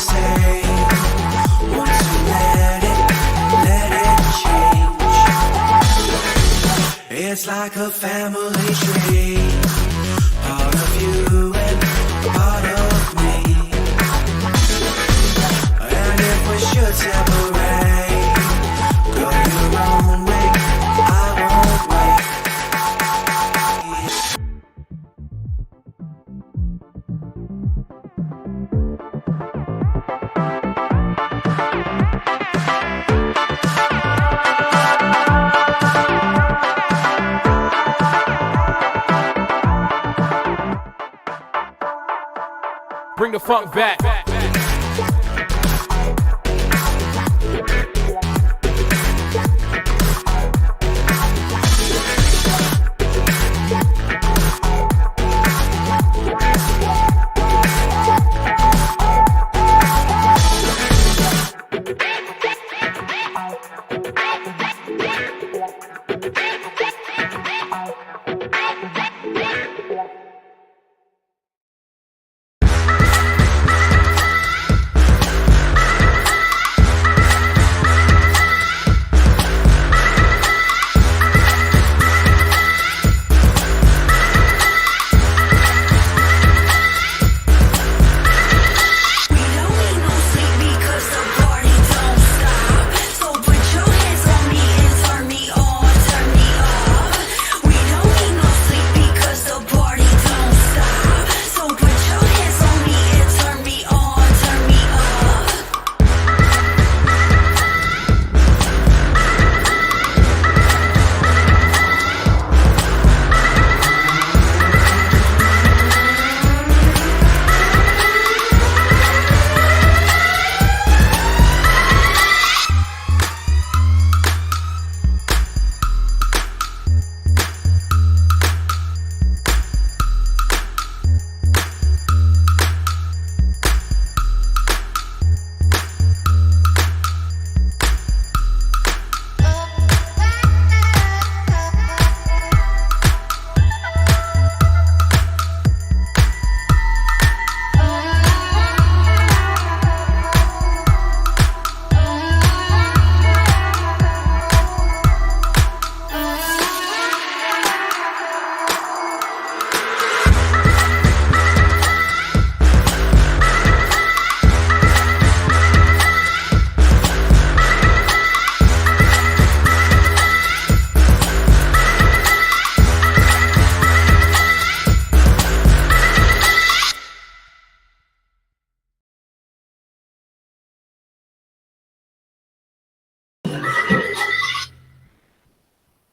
same. Want to let it change. It's like a family tree, part of you and part of me. And if we should separate, go your own way, I won't wait. Bring the funk back.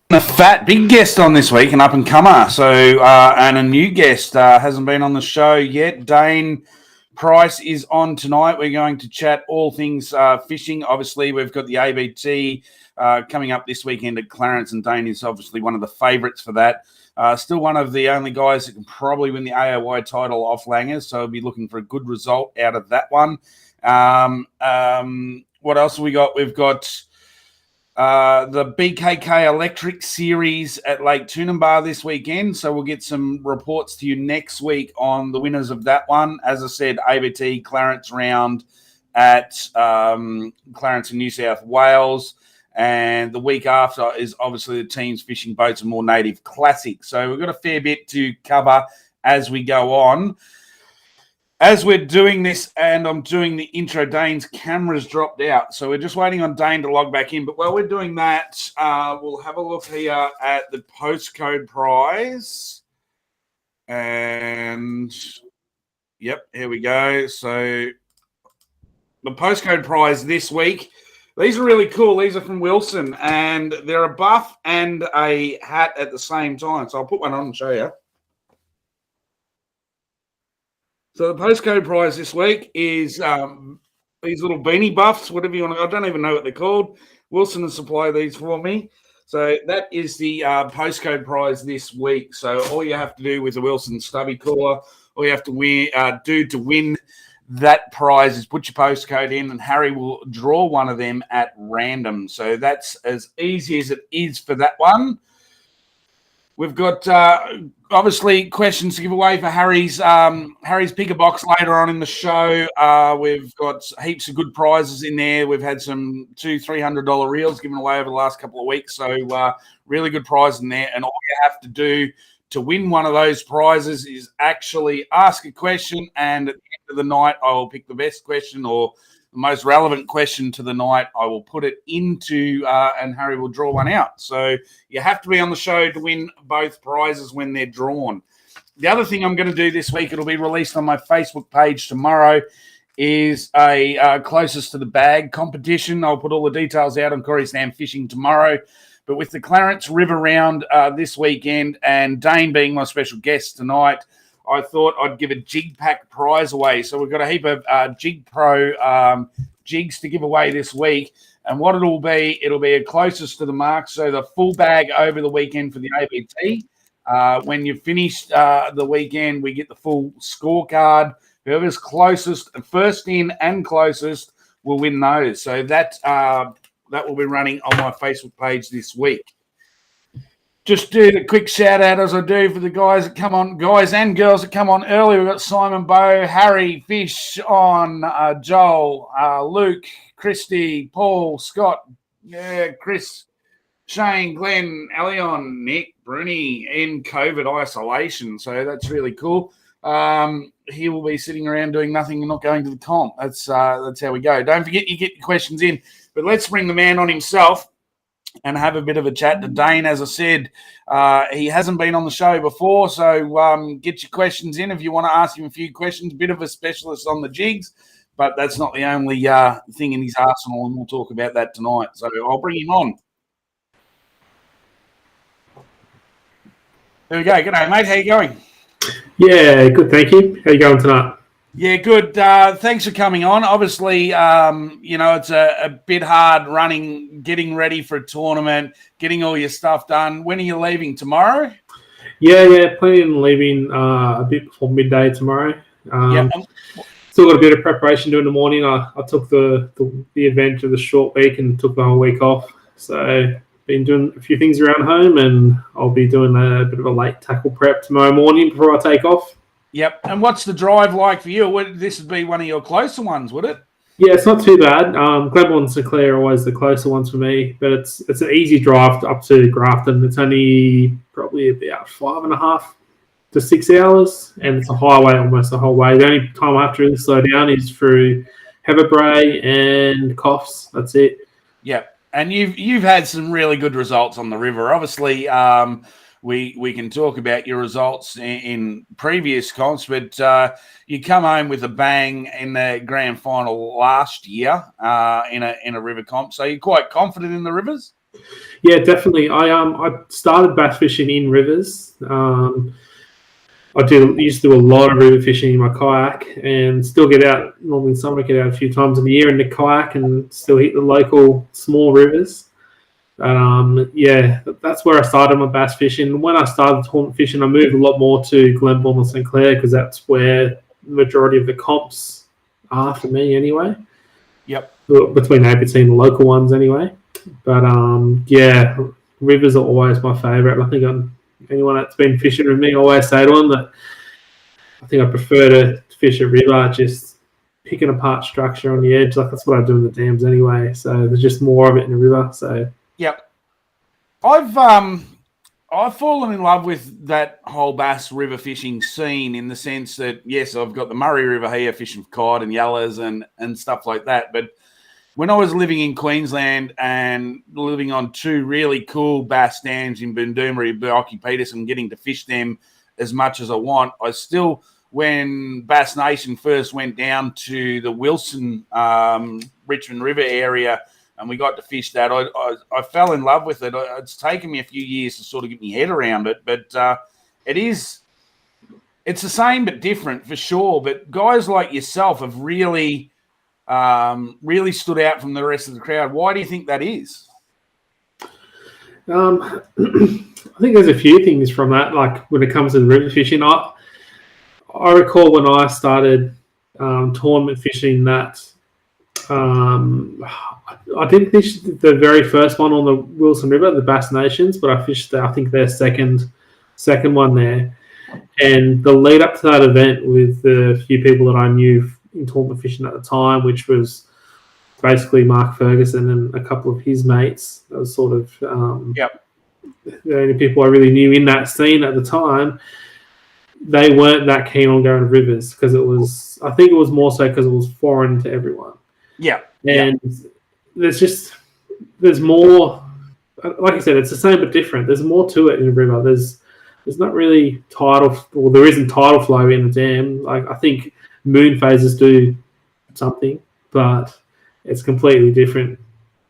The Fat, big guest on this week, an up-and-comer. So, and a new guest hasn't been on the show yet. Dane Pryce is on tonight. We're going to chat all things fishing. Obviously, we've got the ABT coming up this weekend at Clarence, and Dane is obviously one of the favourites for that. Still one of the only guys that can probably win the AOY title off Langers, so we'll be looking for a good result out of that one. What else have we got? We've got the BKK Electric Series at Lake Toonambar this weekend, so we'll get some reports to you next week on the winners of that one. As I said, ABT Clarence round at Clarence in New South Wales, and the week after is obviously the teams fishing boats and more native classic. So we've got a fair bit to cover as we go on. As we're doing this and I'm doing the intro, Dane's camera's dropped out. So we're just waiting on Dane to log back in. But while we're doing that, we'll have a look here at the Postcode Prize. And, yep, here we go. So the Postcode Prize this week, these are really cool. These are from Wilson. And they're a buff and a hat at the same time. So I'll put one on and show you. So the Postcode Prize this week is these little beanie buffs, whatever you want to. I don't even know what they're called. Wilson has supplied these for me. So that is the Postcode Prize this week. So all you have to do with the Wilson stubby cooler, all you have to do to win that prize is put your postcode in, and Harry will draw one of them at random. So that's as easy as it is for that one. We've got obviously questions to give away for Harry's pick a box later on in the show. We've got heaps of good prizes in there. We've had some $200-$300 reels given away over the last couple of weeks, so really good prize in there. And all you have to do to win one of those prizes is actually ask a question, and at the end of the night, I will pick the best question or the most relevant question to the night. I will put it into, and Harry will draw one out. So you have to be on the show to win both prizes when they're drawn. The other thing I'm going to do this week, it'll be released on my Facebook page tomorrow, is a closest to the bag competition. I'll put all the details out on Corey Stam Fishing tomorrow. But with the Clarence River round this weekend and Dane being my special guest tonight, I thought I'd give a jig pack prize away. So we've got a heap of Jig Pro jigs to give away this week. And what it'll be a closest to the mark. So the full bag over the weekend for the ABT. When you've finished the weekend, we get the full scorecard. Whoever's closest, first in and closest, will win those. So that will be running on my Facebook page this week. Just do the quick shout out as I do for the guys that come on, guys and girls that come on early. We've got Simon Bowe, Harry, Fish on, Joel, Luke, Christy, Paul, Scott, Chris, Shane, Glenn, Elion, Nick, Bruni in COVID isolation. So that's really cool. He will be sitting around doing nothing and not going to the comp. That's how we go. Don't forget you get your questions in. But let's bring the man on himself and have a bit of a chat to Dane. As I said, he hasn't been on the show before, so get your questions in if you want to ask him a few questions. Bit of a specialist on the jigs, but that's not the only thing in his arsenal, and we'll talk about that tonight. So I'll bring him on. There we go. G'day, mate. How you going? Yeah, good, thank you. How you going tonight? Yeah, good. Thanks for coming on. Obviously, it's a bit hard running, getting ready for a tournament, getting all your stuff done. When are you leaving? Tomorrow? Yeah, planning on leaving a bit before midday tomorrow. Still got a bit of preparation to do in the morning. I took the event of the short week and took the whole week off. So been doing a few things around home, and I'll be doing a bit of a late tackle prep tomorrow morning before I take off. Yep. And what's the drive like for you? This would be one of your closer ones, would it? Yeah, it's not too bad. Glenmore and St Clair are always the closer ones for me, but it's an easy drive up to Grafton. It's only probably about 5.5 to 6 hours, and it's a highway almost the whole way. The only time I have to really slow down is through Heatherbrae and Coffs. That's it. Yep. And you've had some really good results on the river. Obviously, we can talk about your results in previous comps, but you come home with a bang in the grand final last year in a river comp. So you're quite confident in the rivers? Yeah, definitely. I started bass fishing in rivers. I used to do a lot of river fishing in my kayak, and still get out normally in summer. Get out a few times in the year in the kayak and still hit the local small rivers. That's where I started my bass fishing. When I started tournament fishing, I moved a lot more to Glenmore and St Clair because that's where the majority of the comps are for me anyway. Yep. Between ABT and the local ones anyway. But, rivers are always my favourite. I think anyone that's been fishing with me, I always say to them that I think I prefer to fish a river, just picking apart structure on the edge. Like that's what I do in the dams anyway. So there's just more of it in the river. So yep. I've fallen in love with that whole bass river fishing scene in the sense that, yes, I've got the Murray River here fishing for cod and yellows and stuff like that. But when I was living in Queensland and living on two really cool bass dams in Bundoomera, Bioki, Peterson, getting to fish them as much as I want, I still, when Bass Nation first went down to the Wilson, Richmond River area, and we got to fish that, I fell in love with it. It's taken me a few years to sort of get my head around it, but it's the same but different for sure. But guys like yourself have really stood out from the rest of the crowd. Why do you think that is? I think there's a few things from that. Like when it comes to the river fishing, I recall when I started tournament fishing that I didn't fish the very first one on the Wilson River, the Bass Nations, but I fished I think their second second one there. And the lead up to that event with the few people that I knew in tournament fishing at the time, which was basically Mark Ferguson and a couple of his mates, that was sort of the only people I really knew in that scene at the time. They weren't that keen on going to rivers because I think it was more so because it was foreign to everyone. Yeah. And there's more, like I said, it's the same but different. There's more to it in a river. There's not really there isn't tidal flow in the dam. Like, I think moon phases do something, but it's completely different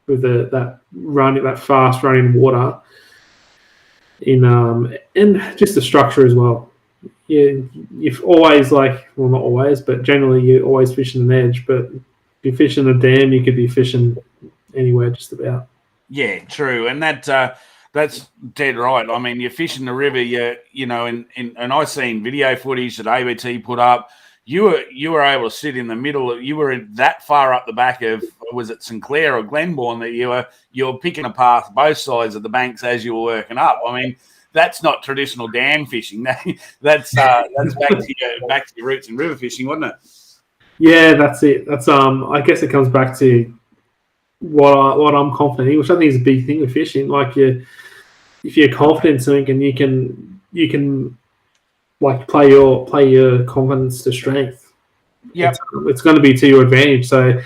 with that fast running water and just the structure as well. You've always not always, but generally you're always fishing an edge. But if you're fishing a dam, you could be fishing anywhere just about. Yeah, true, and that's dead right. I mean, you're fishing the river, and I seen video footage that ABT put up. You were able to sit in the middle. You were that far up the back of, was it Sinclair or Glenbourne, that you were picking a path both sides of the banks as you were working up. I mean, that's not traditional dam fishing. That's back to your roots in river fishing, wasn't it? Yeah, that's it. That's I guess it comes back to what I'm confident in, which I think is a big thing with fishing. Like, if you're confident in something and you can like play your confidence to strength. Yeah, it's going to be to your advantage. So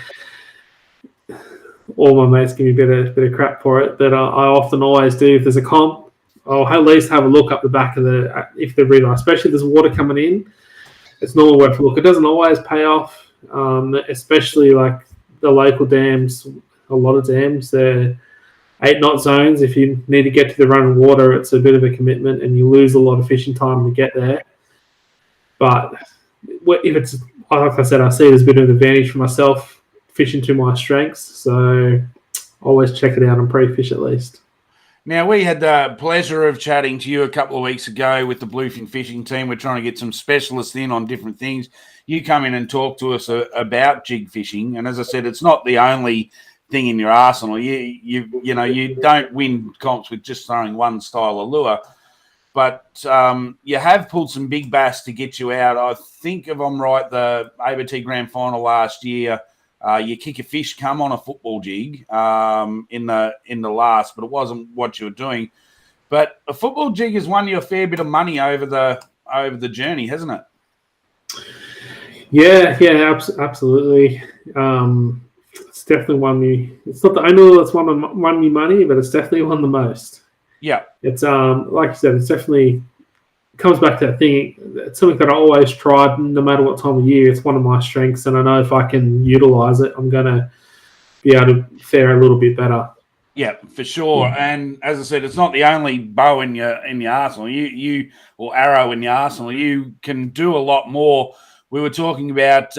all my mates give me a bit of crap for it, but I often always do. If there's a comp, I'll at least have a look up the back of if the river, especially if there's water coming in. It's normally worth a look. It doesn't always pay off, especially like the local dams. A lot of dams, they're 8-knot zones. If you need to get to the running water, it's a bit of a commitment, and you lose a lot of fishing time to get there. But if it's, like I said, I see it as a bit of an advantage for myself, fishing to my strengths. So always check it out on pre-fish at least. Now, we had the pleasure of chatting to you a couple of weeks ago with the Bluefin fishing team. We're trying to get some specialists in on different things. You come in and talk to us about jig fishing, and as I said, it's not the only thing in your arsenal. You don't win comps with just throwing one style of lure, but you have pulled some big bass to get you out. I think, if I'm right, the ABT Grand Final last year, you kick a fish come on a football jig in the last, but it wasn't what you were doing. But a football jig has won you a fair bit of money over the journey, hasn't it? Yeah, absolutely. It's definitely won me. It's not the only that's won me money, but it's definitely won the most. Yeah, it's like you said, it's definitely comes back to that thing. It's something that I always tried, no matter what time of year. It's one of my strengths, and I know if I can utilize it, I'm gonna be able to fare a little bit better. Yeah, for sure. Yeah. And as I said, it's not the only bow in your arsenal. You or arrow in your arsenal. You can do a lot more. We were talking about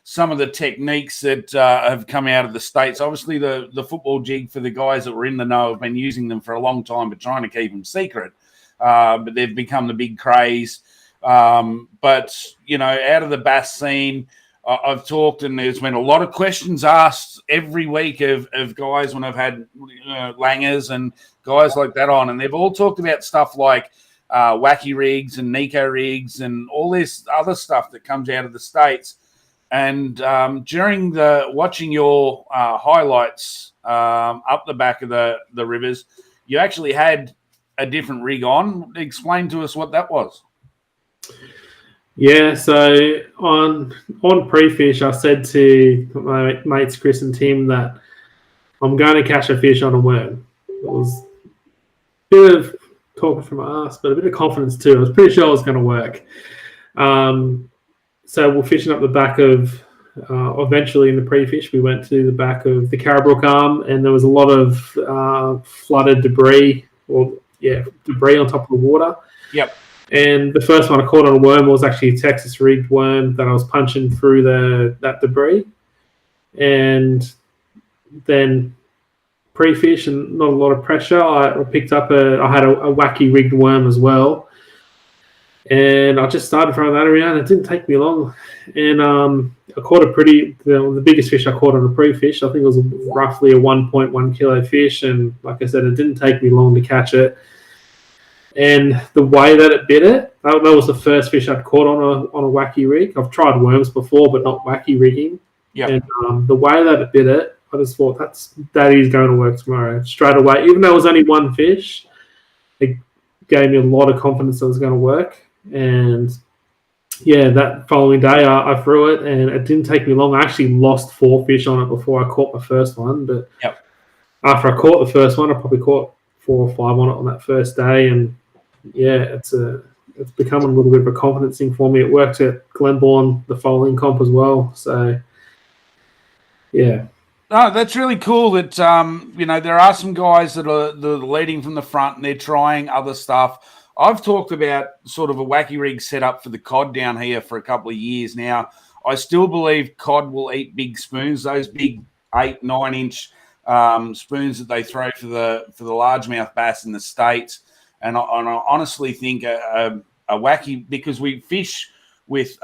some of the techniques that have come out of the States. Obviously, the football jig, for the guys that were in the know, have been using them for a long time, but trying to keep them secret. But they've become the big craze. But, out of the bass scene, I've talked, and there's been a lot of questions asked every week of guys when I've had langers and guys like that on, and they've all talked about stuff like wacky rigs and Nico rigs and all this other stuff that comes out of the States. And during watching your highlights up the back of the rivers, you actually had a different rig on. Explain to us what that was. Yeah, so on pre-fish, I said to my mates Chris and Tim that I'm going to catch a fish on a worm. It was a bit of talking from my ass, but a bit of confidence too. I was pretty sure it was going to work. So we're fishing up the back of, eventually in the pre-fish, we went to the back of the Carrabrook Arm, and there was a lot of flooded debris, debris on top of the water. Yep. And the first one I caught on a worm was actually a Texas rigged worm that I was punching through that debris. And then pre-fish and not a lot of pressure, I picked up I had a wacky rigged worm as well. And I just started throwing that around. It didn't take me long. And I caught the biggest fish I caught on a pre-fish. I think it was roughly a 1.1 kilo fish. And like I said, it didn't take me long to catch it. And the way that it bit it, that was the first fish I'd caught on a wacky rig. I've tried worms before, but not wacky rigging. Yeah. And the way that it bit it, I just thought that is going to work tomorrow straight away. Even though it was only one fish, it gave me a lot of confidence that it was going to work. And yeah, that following day I threw it, and it didn't take me long. I actually lost 4 fish on it before I caught my first one. But after I caught the first one, I probably caught 4 or 5 on it on that first day. And yeah, it's become a little bit of a confidence thing for me. It worked at Glenbourne the following comp as well. So yeah. No, that's really cool that, there are some guys that are leading from the front and they're trying other stuff. I've talked about sort of a wacky rig setup for the cod down here for a couple of years now. I still believe cod will eat big spoons, those big 8-9 inch spoons that they throw for the largemouth bass in the States. And I honestly think a wacky, because we fish with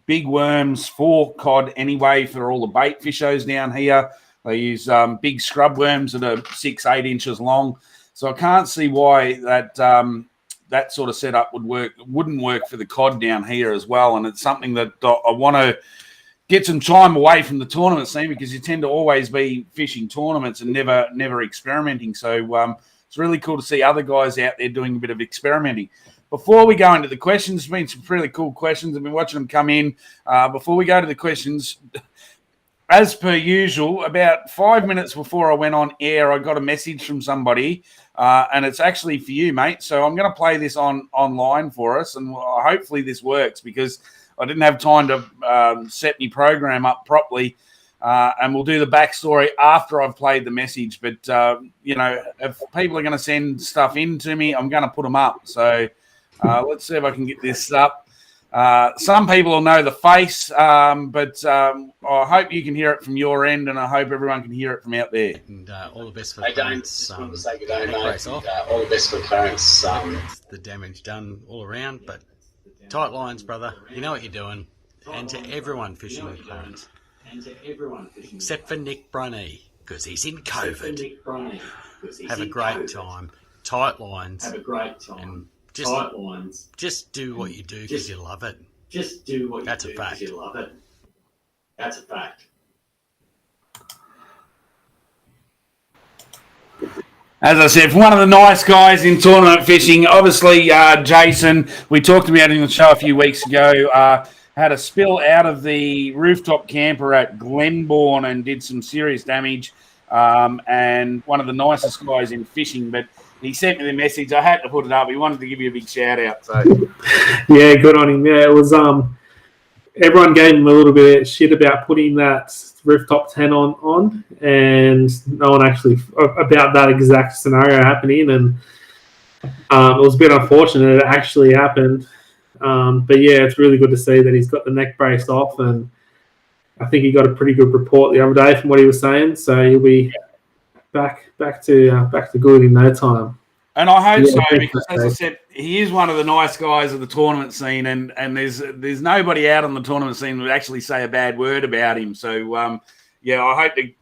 big worms for cod anyway for all the bait fishers down here. They use big scrub worms that are 6-8 inches long. So I can't see why that sort of setup wouldn't work for the cod down here as well. And it's something that I want to get some time away from the tournament scene, because you tend to always be fishing tournaments and never experimenting. So it's really cool to see other guys out there doing a bit of experimenting. Before we go into the questions, there's been some really cool questions. I've been watching them come in. Before we go to the questions, as per usual, about 5 minutes before I went on air, I got a message from somebody, and it's actually for you, mate. So I'm going to play this online for us, and hopefully this works, because I didn't have time to set my program up properly, and we'll do the backstory after I've played the message. But, if people are going to send stuff in to me, I'm going to put them up. So let's see if I can get this up. Some people will know the face, but I hope you can hear it from your end, and I hope everyone can hear it from out there. And all the best for Hey, Dane, Clarence. just wanted to say good day, mate. Race off. All the best for Clarence. The damage done all around, but tight lines, brother. You know what you're doing. And to everyone fishing with Clarence. Except for Nick Brunny, because he's in COVID. Have a great time. Tight lines. And just do what you do because you love it. That's a fact. That's a fact. As I said, one of the nice guys in tournament fishing, obviously Jason, we talked about him on the show a few weeks ago, had a spill out of the rooftop camper at Glenbourne and did some serious damage, and one of the nicest guys in fishing. But he sent me the message. I had to put it up. He wanted to give you a big shout out. So Yeah, good on him. Yeah, it was everyone gave him a little bit of shit about putting that rooftop tent on, and no one actually about that exact scenario happening, and it was a bit unfortunate it actually happened. But yeah, it's really good to see that he's got the neck brace off, and I think he got a pretty good report the other day from what he was saying. So he'll be back to good in no time. And I hope so, because as I said, he is one of the nice guys of the tournament scene, and there's nobody out on the tournament scene who would actually say a bad word about him. So I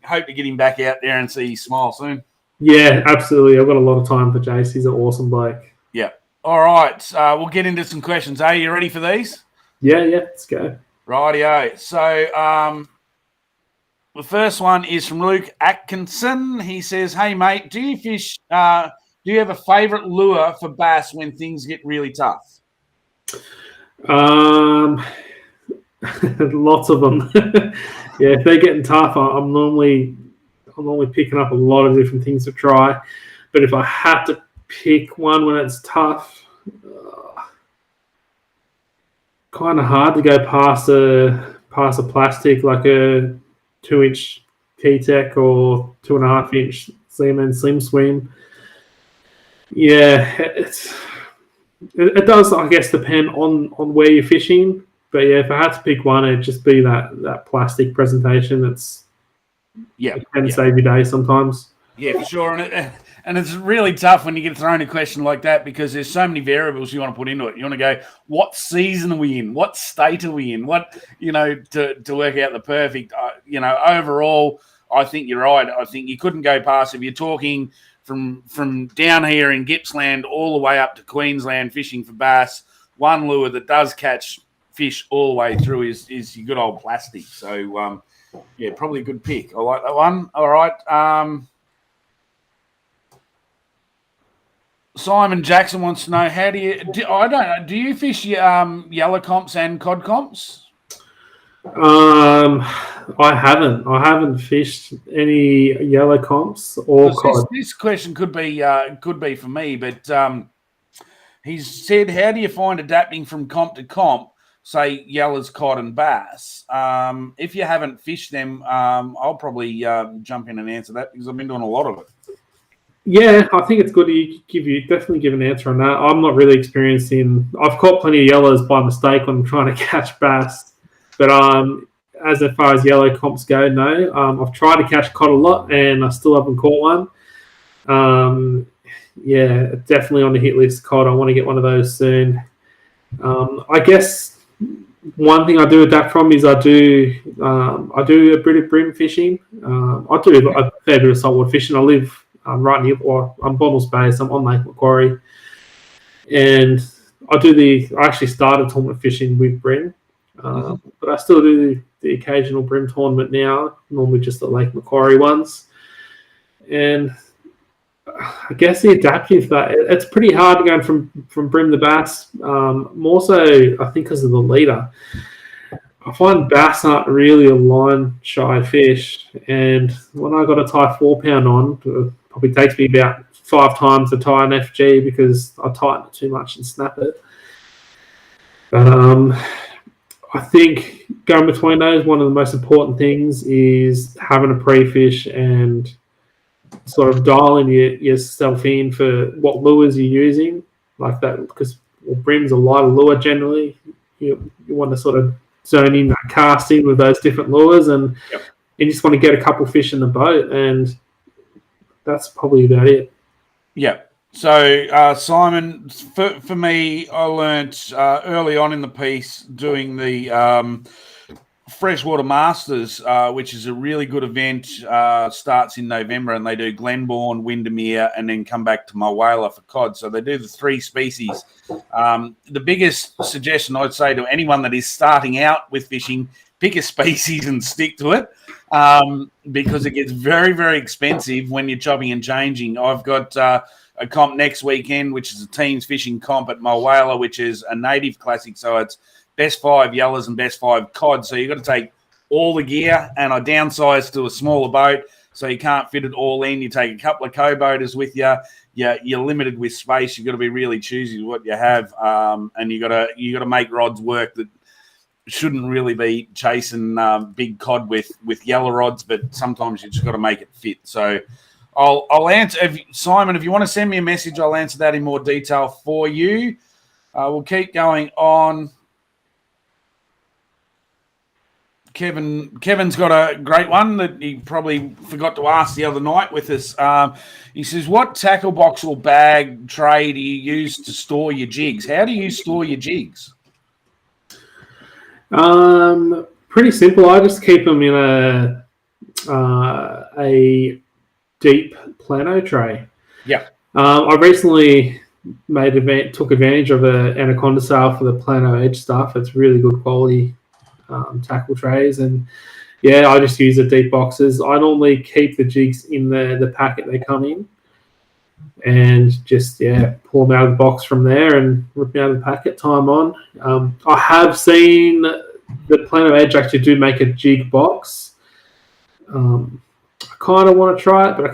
hope to get him back out there and see his smile soon. Yeah, absolutely. I've got a lot of time for Jace. He's an awesome bloke. Yeah. All right. We'll get into some questions. Are you ready for these? Yeah, let's go. Rightio. So the first one is from Luke Atkinson. He says, "Hey mate, do you fish? Do you have a favourite lure for bass when things get really tough?" Lots of them. Yeah, if they're getting tough, I'm normally picking up a lot of different things to try. But if I have to pick one when it's tough, kind of hard to go past a plastic like a 2-inch K-Tech or 2.5-inch Seaman Slim Swim. Yeah, it does, I guess, depend on where you're fishing. But yeah, if I had to pick one, it'd just be that plastic presentation. It can save your day sometimes. Yeah, for sure. And it's really tough when you get thrown a question like that, because there's so many variables you want to put into it. You want to go, what season are we in? What state are we in? What, to work out the perfect, overall, I think you're right. I think you couldn't go past, if you're talking from down here in Gippsland all the way up to Queensland fishing for bass. One lure that does catch fish all the way through is your good old plastic. So, yeah, probably a good pick. I like that one. All right. Simon Jackson wants to know, how do you I don't know, do you fish yellow comps and cod comps? I haven't fished any yellow comps or cod. This question could be for me, but he's said, how do you find adapting from comp to comp, say yellows, cod, and bass? If you haven't fished them, I'll probably jump in and answer that because I've been doing a lot of it. Yeah, I think it's good to definitely give an answer on that. I'm not really experienced in. I've caught plenty of yellows by mistake when I'm trying to catch bass, but as far as yellow comps go, no. I've tried to catch cod a lot, and I still haven't caught one. Yeah, definitely on the hit list, cod. I want to get one of those soon. I guess one thing I do adapt from is I do a bit of brim fishing. I do a fair bit of saltwater fishing. I live right near, or I'm Bonnells Bay, so I'm on Lake Macquarie, and I actually started tournament fishing with brim, but I still do the occasional brim tournament now, normally just the Lake Macquarie ones, and I guess the adapting for that, it's pretty hard going from brim to bass, more so I think because of the leader. I find bass aren't really a line-shy fish, and when I got a tie 4-pound on, it probably takes me about 5 times to tie an FG because I tighten it too much and snap it. But I think going between those, one of the most important things is having a pre-fish and sort of dialing yourself in for what lures you're using, like that, because brim's a lighter lure generally. You want to sort of zone in that casting with those different lures, and you just want to get a couple fish in the boat, and that's probably about it. Yeah. So, Simon, for me, I learnt early on in the piece doing the Freshwater Masters, which is a really good event, starts in November, and they do Glenbourne, Windermere, and then come back to Mulwala for cod. So they do the 3 species. The biggest suggestion I'd say to anyone that is starting out with fishing, pick a species and stick to it, because it gets very, very expensive when you're chopping and changing. I've got a comp next weekend, which is a teams fishing comp at Mulwala, which is a native classic, so it's best 5 yellows and best 5 cod. So you've got to take all the gear, and I downsize to a smaller boat, so you can't fit it all in. You take a couple of co-boaters with you. You're limited with space. You've got to be really choosy with what you have, and you got to make rods work that shouldn't really be chasing big cod with yellow rods, but sometimes you just got to make it fit. So I'll answer, Simon, if you want to send me a message, I'll answer that in more detail for you. We'll keep going on. Kevin's got a great one that he probably forgot to ask the other night with us. He says, what tackle box or bag tray do you use to store your jigs? How do you store your jigs? Pretty simple. I just keep them in a deep plano tray. Yeah. I recently took advantage of an Anaconda sale for the plano edge stuff. It's really good quality tackle trays, and I just use the deep boxes. I normally keep the jigs in the packet they come in, and just pull them out of the box from there and rip them out of the packet. Time on. I have seen the Plano Edge actually do make a jig box. I kind of want to try it, but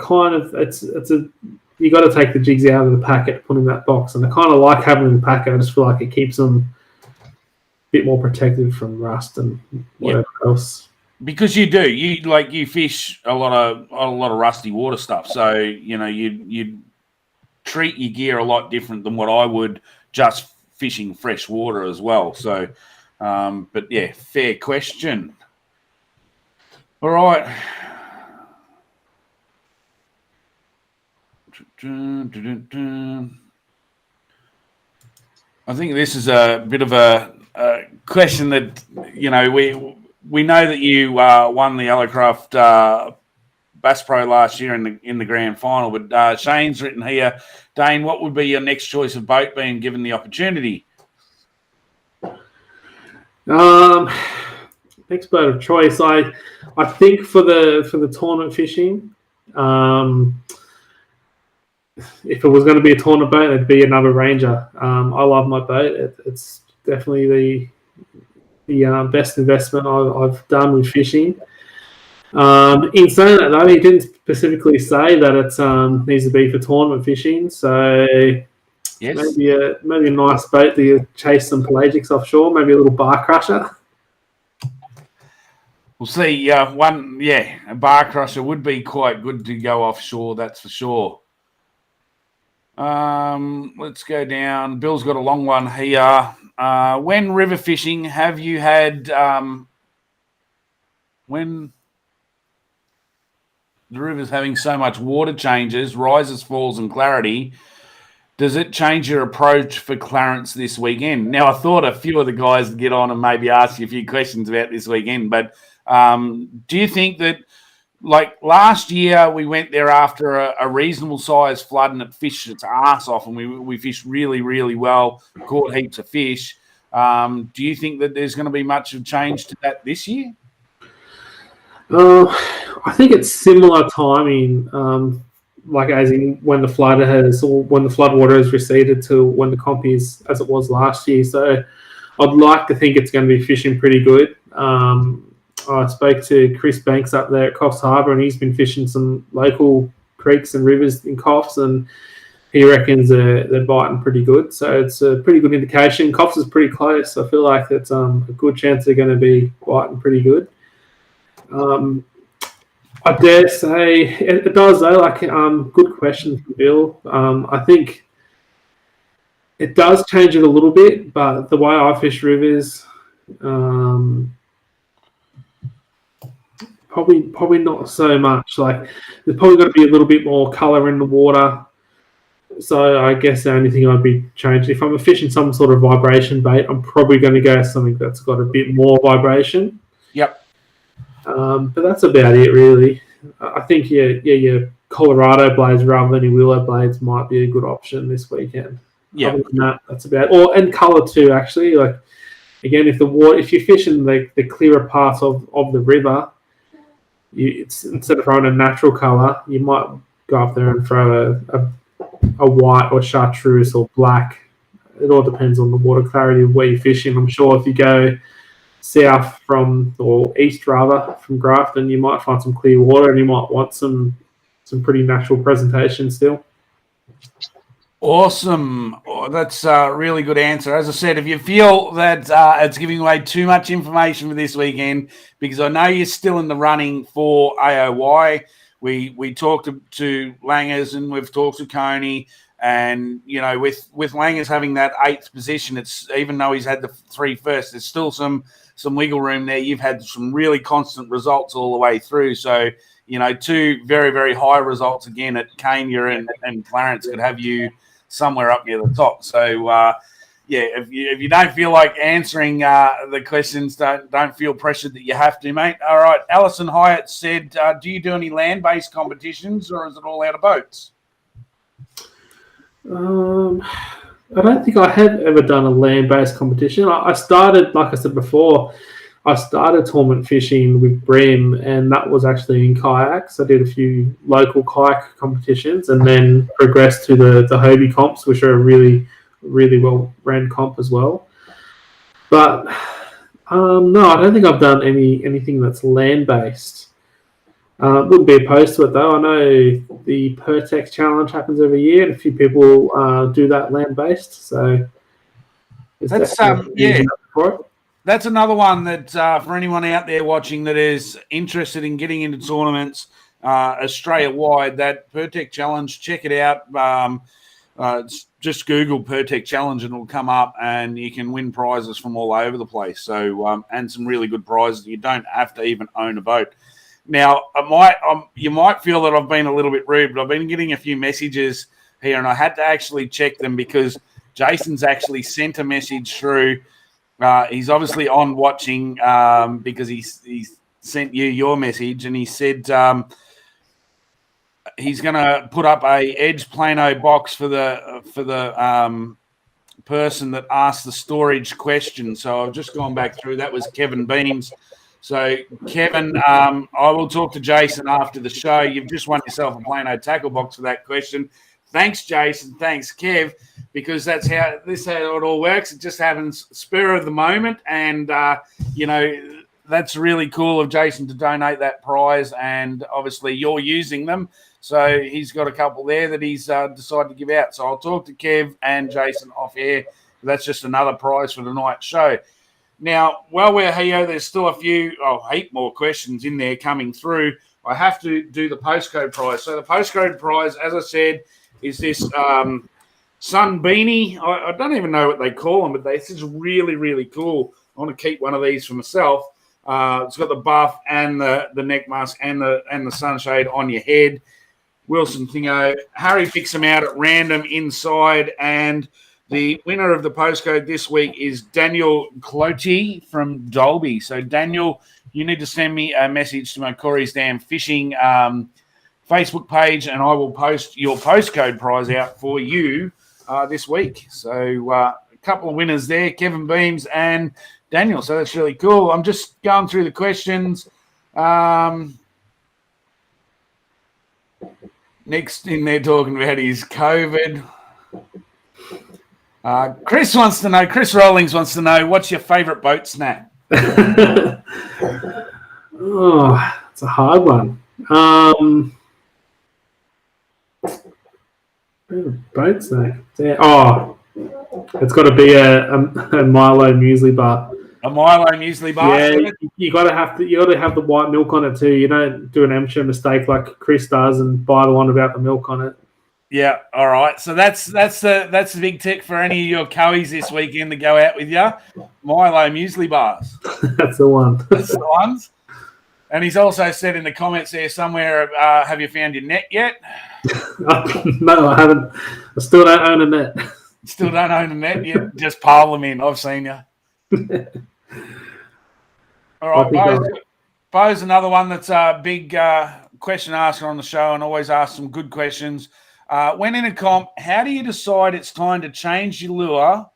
you got to take the jigs out of the packet, put in that box, and I kind of like having them in the packet. I just feel like it keeps them bit more protected from rust and whatever else. Because you fish a lot of rusty water stuff, so you treat your gear a lot different than what I would just fishing fresh water as well. So, but fair question. All right. I think this is a bit of a question that we know that you won the Yellowcraft Bass Pro last year in the grand final. But Shane's written here, Dane, what would be your next choice of boat being given the opportunity? Next boat of choice, I think for the tournament fishing, if it was going to be a tournament boat, it'd be another Ranger. I love my boat. It's definitely the best investment I've done with fishing. In saying that, though, he didn't specifically say that it needs to be for tournament fishing. So Yes. maybe a nice boat that you chase some pelagics offshore. Maybe a little bar crusher. We'll see. A bar crusher would be quite good to go offshore, that's for sure. Let's go down. Bill's got a long one here. When river fishing, have you had when the river's having so much water changes, rises, falls, and clarity, does it change your approach for Clarence this weekend? Now, I thought a few of the guys would get on and maybe ask you a few questions about this weekend, but do you think that, like last year, we went there after a reasonable size flood and it fished its ass off, and we fished really, really well, caught heaps of fish. Do you think that there's going to be much of change to that this year? I think it's similar timing, like as in when the flood water has receded to when the comp is as it was last year. So I'd like to think it's going to be fishing pretty good. I spoke to Chris Banks up there at Coffs Harbour, and he's been fishing some local creeks and rivers in Coffs, and he reckons they're biting pretty good. So it's a pretty good indication. Coffs is pretty close. I feel like it's a good chance they're going to be biting pretty good. I dare say it does though. Like, good question from Bill. I think it does change it a little bit, but the way I fish rivers, probably not so much. Like, there's probably got to be a little bit more colour in the water. So I guess the only thing I'd be changing, if I'm fishing some sort of vibration bait, I'm probably going to go something that's got a bit more vibration. Yep. But that's about it, really. I think your Colorado blades rather than your willow blades might be a good option this weekend. Yeah. Other than that, that's about it. And colour too, actually. Like, again, if you're fishing the clearer parts of the river, instead of throwing a natural colour, you might go up there and throw a white or chartreuse or black. It all depends on the water clarity of where you're fishing. I'm sure if you go south or east rather from Grafton, you might find some clear water and you might want some pretty natural presentation still. Awesome. Oh, that's a really good answer. As I said, if you feel that it's giving away too much information for this weekend, because I know you're still in the running for AOY, we talked to Langers and we've talked to Coney, and with Langers having that 8th position, it's even though he's had the 3 first, there's still some wiggle room there. You've had some really constant results all the way through. So, 2 very, very high results again at Kenya and Clarence could have you somewhere up near the top. So, if you don't feel like answering the questions, don't feel pressured that you have to, mate. All right. Alison Hyatt said, do you do any land-based competitions or is it all out of boats? I don't think I have ever done a land-based competition. I started, like I said before, I started tournament fishing with Brim, and that was actually in kayaks. I did a few local kayak competitions and then progressed to the Hobie comps, which are a really, really well-ran comp as well. But no, I don't think I've done anything that's land-based. Wouldn't be opposed to it, though. I know the Pertex Challenge happens every year, and a few people do that land-based. So that's That's another one that for anyone out there watching that is interested in getting into tournaments Australia-wide, that Pertec Challenge, check it out. Just Google Pertec Challenge and it'll come up, and you can win prizes from all over the place. So and some really good prizes. You don't have to even own a boat. Now, you might feel that I've been a little bit rude, but I've been getting a few messages here, and I had to actually check them because Jason's actually sent a message through. He's obviously on watching because he sent you your message, and he said he's going to put up a Edge Plano box for the person that asked the storage question. So I've just gone back through. That was Kevin Beams. So, Kevin, I will talk to Jason after the show. You've just won yourself a Plano tackle box for that question. Thanks, Jason. Thanks, Kev, because that's how it all works. It just happens spur of the moment. And, that's really cool of Jason to donate that prize. And obviously you're using them. So he's got a couple there that he's decided to give out. So I'll talk to Kev and Jason off air. That's just another prize for tonight's show. Now, while we're here, there's still a heap more questions in there coming through. I have to do the postcode prize. So the postcode prize, as I said, is this sun beanie. I don't even know what they call them, but this is really, really cool. I want to keep one of these for myself. It's got the buff and the neck mask and the sunshade on your head. Wilson Thingo. Harry picks them out at random inside, and the winner of the postcode this week is Daniel Cloty from Dolby. So, Daniel, you need to send me a message to my Corey's Dam Fishing Facebook page, and I will post your postcode prize out for you this week. So, a couple of winners there, Kevin Beams and Daniel. So, that's really cool. I'm just going through the questions. Next in there talking about his COVID. Chris Rawlings wants to know, what's your favourite boat snack? Oh, it's a hard one. Boat snack. Oh, it's got to be a Milo muesli bar. A Milo muesli bar? Yeah, you got to have the white milk on it too. You don't do an amateur mistake like Chris does and buy the one without the milk on it. Yeah, all right. So that's the big tick for any of your cowies this weekend to go out with you. Milo muesli bars. That's the one. That's the ones. And he's also said in the comments there somewhere, have you found your net yet? No, I haven't. I still don't own a net. Still don't own a net yet? Just pile them in. I've seen you. All right, Bo's another one that's a big question asker on the show and always asks some good questions. When in a comp, how do you decide it's time to change your lure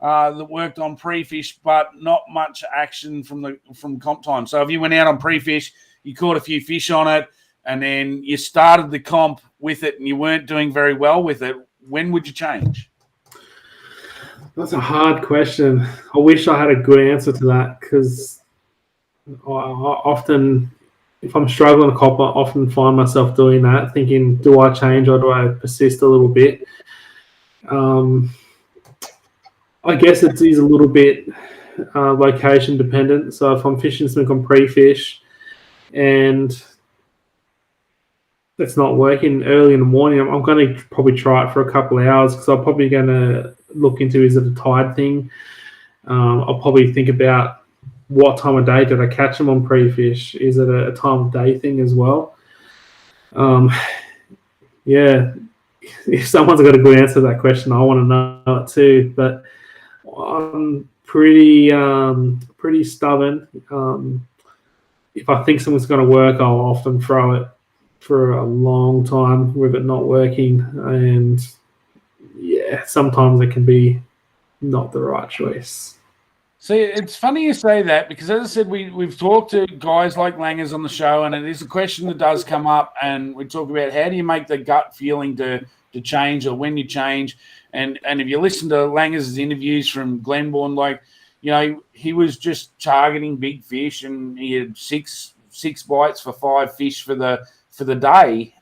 that worked on pre-fish but not much action from comp time? So if you went out on pre-fish, you caught a few fish on it, and then you started the comp with it and you weren't doing very well with it, when would you change? That's a hard question. I wish I had a good answer to that, because I often, if I'm struggling to cop, I often find myself doing that, thinking, do I change or do I persist a little bit? I guess it is a little bit location dependent. So if I'm fishing something on pre-fish and it's not working early in the morning, I'm going to probably try it for a couple of hours, because I'm probably going to look into, is it a tide thing? I'll probably think about what time of day did I catch them on pre-fish? Is it a time of day thing as well? Yeah, if someone's got a good answer to that question, I want to know it too. But I'm pretty stubborn. If I think something's going to work, I'll often throw it for a long time with it not working. And yeah, sometimes it can be not the right choice. See, it's funny you say that, because as I said, we've talked to guys like Langers on the show, and it is a question that does come up, and we talk about how do you make the gut feeling to change, or when you change. And if you listen to Langers' interviews from Glenbourne, like, you know, he was just targeting big fish, and he had six bites for 5 fish for the day.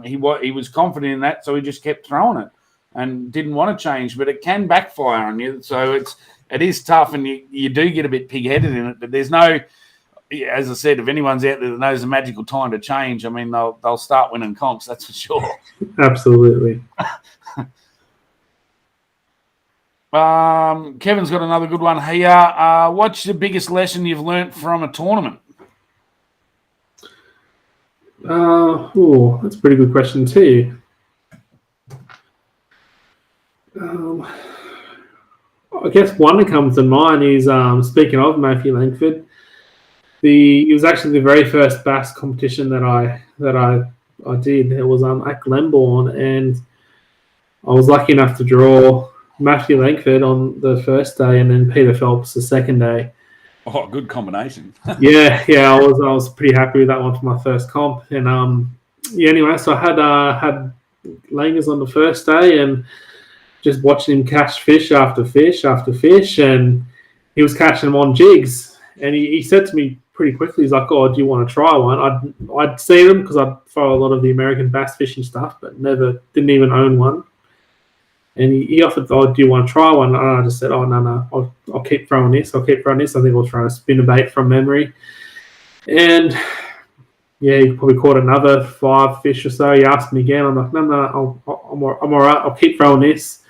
He was confident in that, so he just kept throwing it and didn't want to change. But it can backfire on you, so it is tough, and you do get a bit pig-headed in it. But there's no, as I said, if anyone's out there that knows a magical time to change, I mean, they'll start winning comps, that's for sure. Absolutely. Kevin's got another good one here. What's the biggest lesson you've learnt from a tournament? That's a pretty good question too. I guess one that comes to mind is, speaking of Matthew Langford, it was actually the very first bass competition that I I did. It was at Glenbourne, and I was lucky enough to draw Matthew Langford on the first day, and then Peter Phelps the second day. Oh, good combination. Yeah, I was pretty happy with that one for my first comp, and anyway, so I had Langers on the first day, and just watching him catch fish after fish after fish, and he was catching them on jigs, and he said to me pretty quickly, he's like, "Oh, do you want to try one?" I'd seen them because I'd follow a lot of the American bass fishing stuff, but didn't even own one. And he offered, "Oh, do you want to try one?" And I just said, "Oh, no, I'll keep throwing this. I think we'll try to spin a bait from memory." And yeah, he probably caught another 5 fish or so. He asked me again. I'm like, "No, I'm all right. I'll keep throwing this."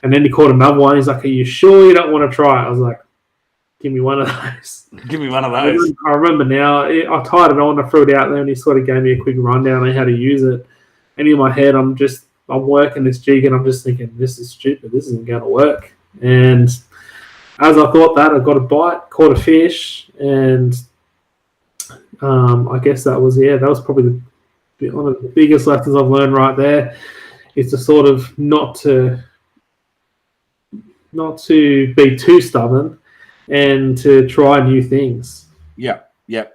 And then he caught another one. He's like, "Are you sure you don't want to try it?" I was like, "Give me one of those." Give me one of those. I remember now. I tied it on. I threw it out there, and he sort of gave me a quick rundown on how to use it. And in my head, I'm working this jig, and I'm just thinking, this is stupid. This isn't going to work. And as I thought that, I got a bite, caught a fish, and I guess that was probably one of the biggest lessons I've learned right there, is to sort of not to be too stubborn and to try new things. Yeah,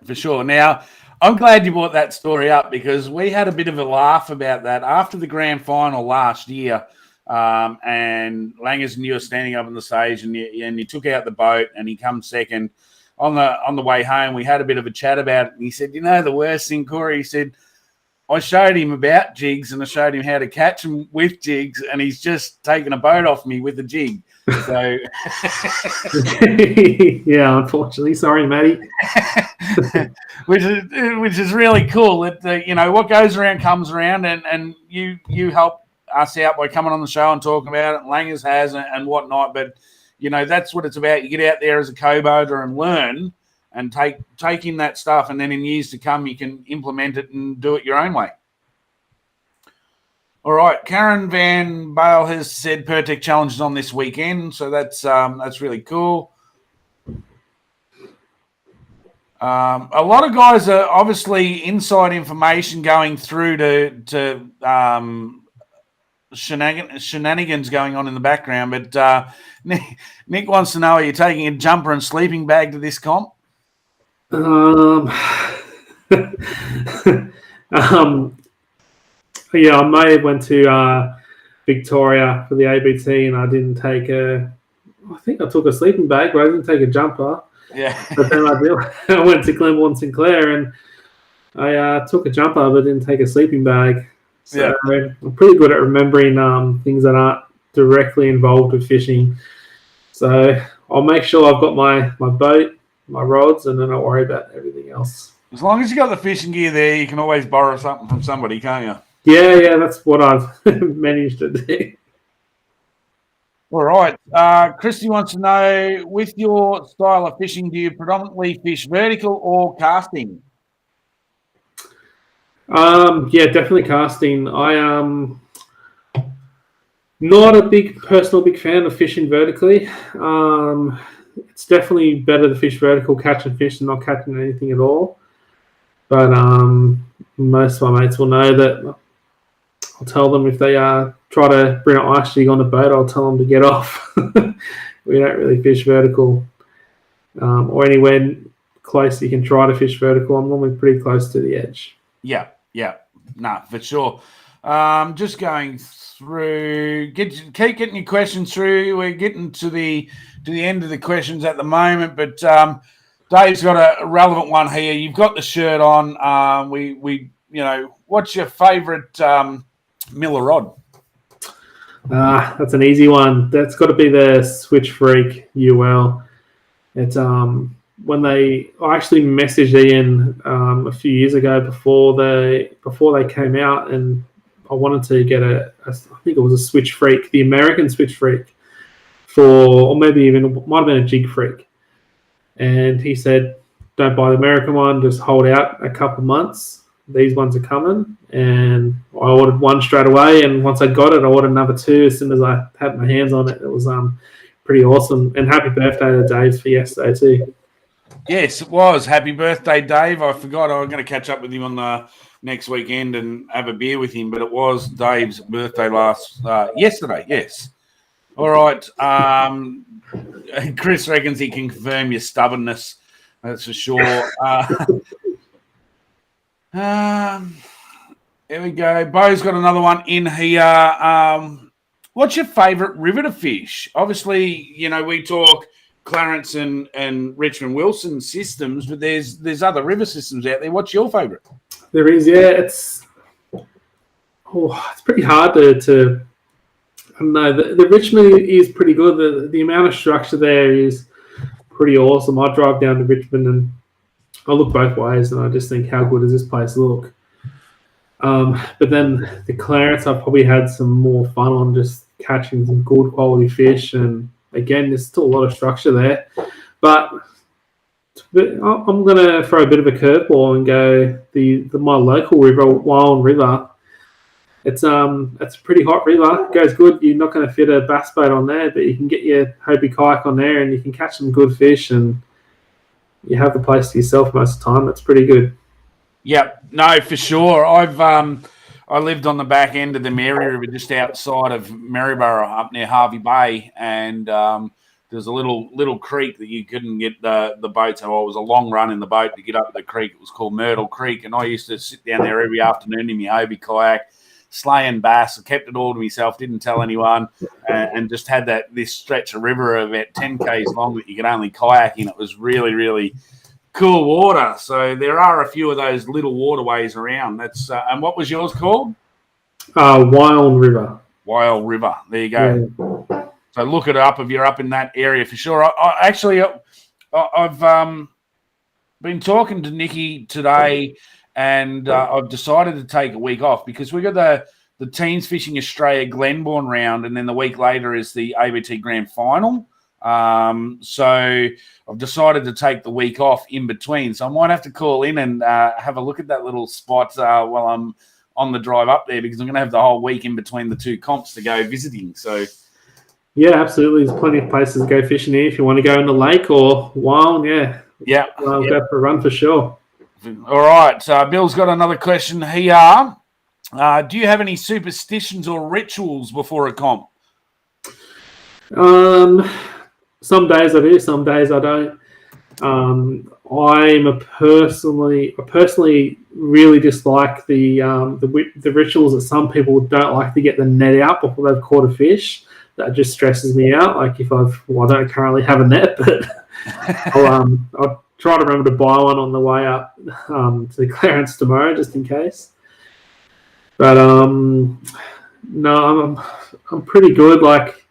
for sure. Now, I'm glad you brought that story up, because we had a bit of a laugh about that after the grand final last year. And Langers and you were standing up on the stage, and you took out the boat, and he comes second. On the way home, we had a bit of a chat about it, and he said, "You know, the worst thing, Corey," he said, "I showed him about jigs, and I showed him how to catch them with jigs, and he's just taken a boat off me with a jig." So, yeah, unfortunately, sorry, Matty. which is really cool. That what goes around comes around, and you help us out by coming on the show and talking about it. Langers has and whatnot, but that's what it's about. You get out there as a co-boater and learn, and take in that stuff, and then in years to come, you can implement it and do it your own way. All right, Karen Van Bale has said Pertec Challenge is on this weekend, so that's really cool. A lot of guys are obviously inside information going through to shenanigans going on in the background, but Nick wants to know: are you taking a jumper and sleeping bag to this comp? Yeah, I may have went to Victoria for the ABT, and I didn't take I think I took a sleeping bag, but I didn't take a jumper. Yeah. But then I went to Glenbourne Sinclair, and I took a jumper, but didn't take a sleeping bag. So yeah. I'm pretty good at remembering things that aren't directly involved with fishing. So I'll make sure I've got my boat, my rods, and then I'll worry about everything else. As long as you got the fishing gear there, you can always borrow something from somebody, can't you? Yeah, that's what I've managed to do. All right. Christy wants to know, with your style of fishing, do you predominantly fish vertical or casting? Yeah, definitely casting. I am not a big fan of fishing vertically. It's definitely better to fish vertical, catching fish, than not catching anything at all. But most of my mates will know that I'll tell them if they try to bring an ice jig on the boat, I'll tell them to get off. We don't really fish vertical or anywhere close you can try to fish vertical. I'm normally pretty close to the edge. Yeah. No, for sure. Just going through, keep getting your questions through. We're getting to the end of the questions at the moment, but Dave's got a relevant one here. You've got the shirt on. We what's your favourite Miller rod? That's an easy one. That's got to be the Switch Freak UL. It's I actually messaged Ian a few years ago before they came out, and I wanted to get I think it was a Switch Freak, the American Switch Freak, or maybe even it might have been a Jig Freak. And he said, "Don't buy the American one, just hold out a couple months. These ones are coming." And I ordered one straight away, and once I got it, I ordered another 2 as soon as I had my hands on it. It was pretty awesome. And happy birthday to Dave for yesterday too. Yes, it was. Happy birthday, Dave. I forgot I was going to catch up with him on next weekend and have a beer with him. But it was Dave's birthday yesterday. Yes. All right. Chris reckons he can confirm your stubbornness. That's for sure. Here we go. Bo's got another one in here. What's your favourite river to fish? Obviously, we talk Clarence and Richmond Wilson systems, but there's other river systems out there. What's your favourite? There is, yeah. It's pretty hard to I don't know. The Richmond is pretty good. The amount of structure there is pretty awesome. I drive down to Richmond and I look both ways, and I just think, how good does this place look? But then the Clarence, I've probably had some more fun on just catching some good quality fish, and again, there's still a lot of structure there. But I'm going to throw a bit of a curveball and go my local river, Wyong River. It's a pretty hot river. It goes good. You're not going to fit a bass boat on there, but you can get your Hobie kayak on there, and you can catch some good fish, and you have the place to yourself most of the time. It's pretty good. Yep, no, for sure. I lived on the back end of the Mary River, just outside of Maryborough, up near Harvey Bay, and there's a little creek that you couldn't get the boats. So it was a long run in the boat to get up the creek. It was called Myrtle Creek, and I used to sit down there every afternoon in my Hobie kayak, slaying bass. I kept it all to myself, didn't tell anyone, and just had this stretch of river about 10 k's long that you could only kayak in. It was really, really cool water. So there are a few of those little waterways around. That's and what was yours called? Wyong River. Wyong River. There you go. Yeah. So look it up if you're up in that area for sure. I've been talking to Nikki today, and I've decided to take a week off because we got the Teens Fishing Australia Glenbourne round, and then the week later is the ABT Grand Final. So I've decided to take the week off in between. So I might have to call in and have a look at that little spot while I'm on the drive up there, because I'm going to have the whole week in between the two comps to go visiting. So yeah, absolutely. There's plenty of places to go fishing here if you want to go in the lake or wild. Yeah. I'll go for a run for sure. All right. Bill's got another question here. Do you have any superstitions or rituals before a comp? Some days I do, some days I don't. I personally really dislike the rituals that some people don't like to get the net out before they've caught a fish. That just stresses me out. Like I don't currently have a net, but I'll try to remember to buy one on the way up to the Clarence tomorrow, just in case. But no, I'm pretty good. Like,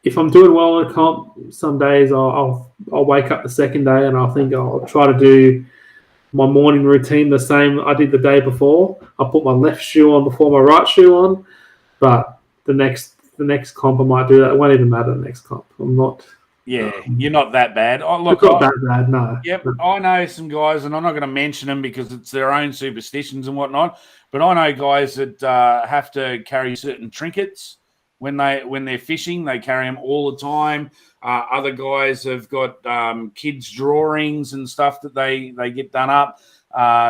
if I'm doing well in a comp, some days I'll wake up the second day and I'll try to do my morning routine the same I did the day before. I'll put my left shoe on before my right shoe on, but the next comp I might do that. It won't even matter the next comp. I'm not. Yeah, you're not that bad. Look, not that bad, no. Yep, I know some guys, and I'm not going to mention them because it's their own superstitions and whatnot. But I know guys that have to carry certain trinkets when they're fishing. They carry them all the time. Other guys have got kids' drawings and stuff that they get done up.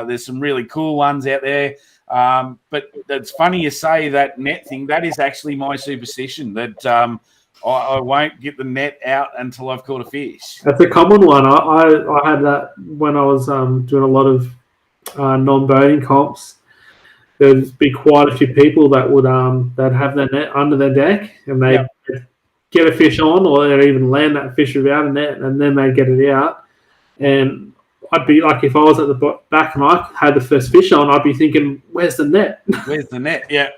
There's some really cool ones out there. But it's funny you say that net thing. That is actually my superstition, that I won't get the net out until I've caught a fish. That's a common one. I had that when I was doing a lot of non-boating comps. There'd be quite a few people that would that have their net under their deck, and they'd get a fish on, or they'd even land that fish without a net, and then they'd get it out. And I'd be like, if I was at the back and I had the first fish on, I'd be thinking, "Where's the net? Where's the net?" Yeah.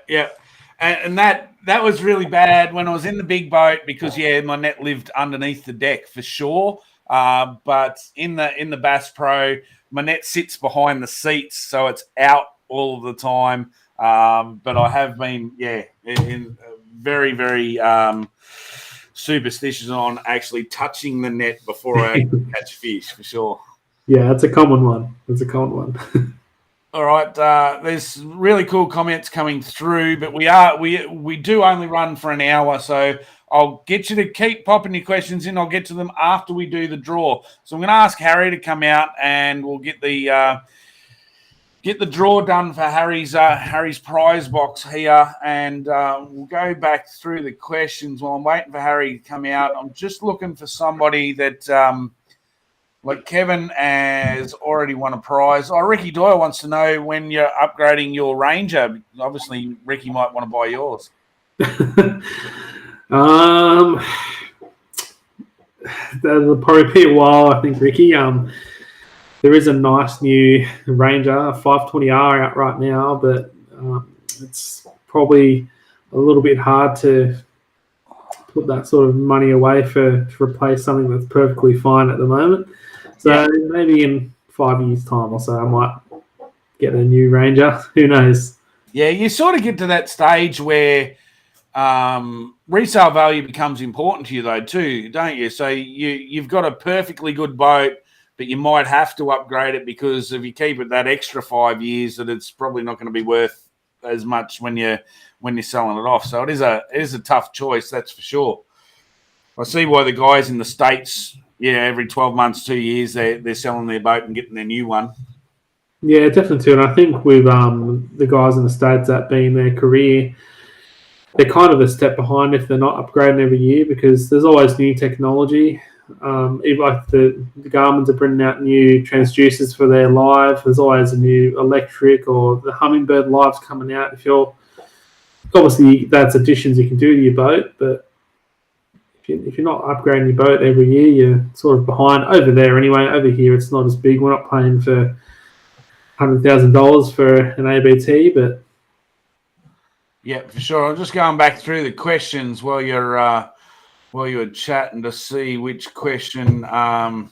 And that was really bad when I was in the big boat, because my net lived underneath the deck for sure. But in the Bass Pro, my net sits behind the seats, so it's out all of the time. But I have been in very, very superstitious on actually touching the net before I catch fish for sure. Yeah, that's a common one. All right, there's really cool comments coming through, but we do only run for an hour, so I'll get you to keep popping your questions in. I'll get to them after we do the draw. So I'm going to ask Harry to come out, and we'll get the get the draw done for Harry's prize box here, and we'll go back through the questions while I'm waiting for Harry to come out. I'm just looking for somebody that, like Kevin has already won a prize. Oh, Ricky Doyle wants to know when you're upgrading your Ranger. Obviously, Ricky might want to buy yours. That'll probably be a while, I think, Ricky. There is a nice new Ranger 520R out right now, but it's probably a little bit hard to put that sort of money away to replace something that's perfectly fine at the moment. So maybe in 5 years' time or so, I might get a new Ranger. Who knows? Yeah, you sort of get to that stage where resale value becomes important to you, though, too, don't you? So you've got a perfectly good boat, but you might have to upgrade it because if you keep it that extra 5 years, that it's probably not going to be worth as much when you're selling it off. So it is a tough choice, that's for sure. I see why the guys in the States, every 12 months, 2 years, they're selling their boat and getting their new one. Yeah, definitely too. And I think with the guys in the States, that being their career, they're kind of a step behind if they're not upgrading every year because there's always new technology. Even like the Garmins are bringing out new transducers for their live. There's always a new electric or the Hummingbird live's coming out. Obviously that's additions you can do to your boat, but if you're not upgrading your boat every year, you're sort of behind over there anyway. Over here, it's not as big. We're not paying for $100,000 for an ABT, but yeah, for sure. I'm just going back through the questions while you're chatting to see which question. And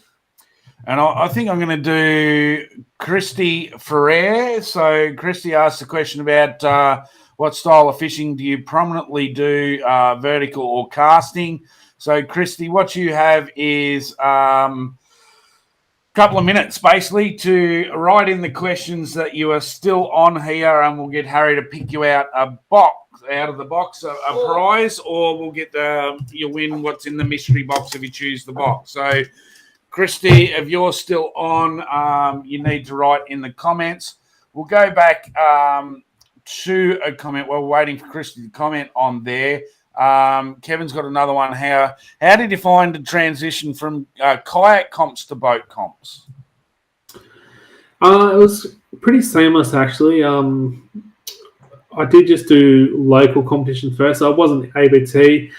I think I'm going to do Christy Ferrer. So Christy asked the question about what style of fishing do you prominently do, vertical or casting? So Christy, what you have is couple of minutes basically to write in the questions that you are still on here, and we'll get Harry to pick you out a box out of the box, a prize, or we'll get you win what's in the mystery box if you choose the box. So Christy, if you're still on, you need to write in the comments. We'll go back to a comment while we're waiting for Christy to comment on there. Kevin's got another one. How did you find the transition from kayak comps to boat comps? It was pretty seamless, actually. I did just do local competition first. So I wasn't ABT.